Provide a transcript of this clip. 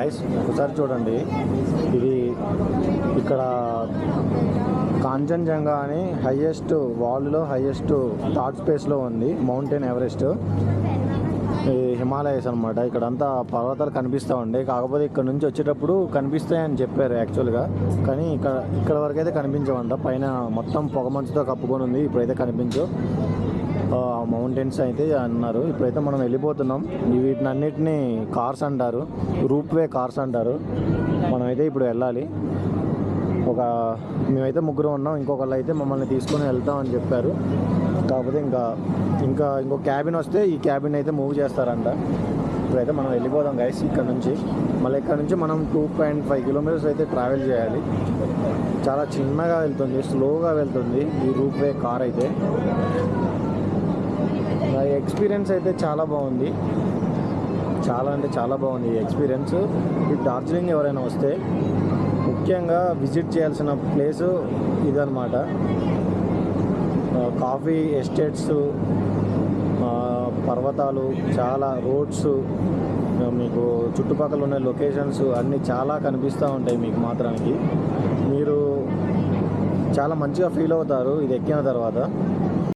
Guys ఒకసారి చూడండి, ఇది ఇక్కడ కాంచన్జంగా అని హైయెస్ట్ వరల్డ్లో హైయెస్ట్ థర్డ్ స్పేస్లో ఉంది మౌంటైన్ ఎవరెస్ట్. ఈ హిమాలయస్ అనమాట. ఇక్కడంతా పర్వతాలు కనిపిస్తూ ఉండే, కాకపోతే ఇక్కడ నుంచి వచ్చేటప్పుడు కనిపిస్తాయని చెప్పారు యాక్చువల్గా, కానీ ఇక్కడ వరకు అయితే కనిపించవంట. పైన మొత్తం పొగ మంచుతో కప్పుకొని ఉంది, ఇప్పుడైతే కనిపించవు మౌంటైన్స్ అయితే అన్నారు. ఇప్పుడైతే మనం వెళ్ళిపోతున్నాం. వీటినన్నిటినీ కార్స్ అంటారు, రూప్వే కార్స్ అంటారు. మనమైతే ఇప్పుడు వెళ్ళాలి. మేమైతే ముగ్గురు ఉన్నాం, ఇంకొకళ్ళు అయితే మమ్మల్ని తీసుకొని వెళ్తామని చెప్పారు. కాకపోతే ఇంకో క్యాబిన్ వస్తే ఈ క్యాబిన్ అయితే మూవ్ చేస్తారంట. ఇప్పుడైతే మనం వెళ్ళిపోదాం గైస్ ఇక్కడ నుంచి. మళ్ళీ ఇక్కడ నుంచి మనం 2.5 కిలోమీటర్స్ అయితే ట్రావెల్ చేయాలి. చాలా చిన్నగా వెళ్తుంది, స్లోగా వెళ్తుంది ఈ రూప్వే కార్ అయితే. నా ఎక్స్పీరియన్స్ అయితే చాలా బాగుంది, చాలా అంటే చాలా బాగుంది ఈ ఎక్స్పీరియన్స్. ఈ డార్జిలింగ్ ఎవరైనా వస్తే ముఖ్యంగా విజిట్ చేయాల్సిన ప్లేసు ఇదన్నమాట. కాఫీ ఎస్టేట్స్, పర్వతాలు, చాలా రోడ్స్, మీకు చుట్టుపక్కల ఉన్న లొకేషన్స్ అన్నీ చాలా కనిపిస్తూ ఉంటాయి మీకు మాత్రానికి. మీరు చాలా మంచిగా ఫీల్ అవుతారు ఇది ఎక్కిన తర్వాత.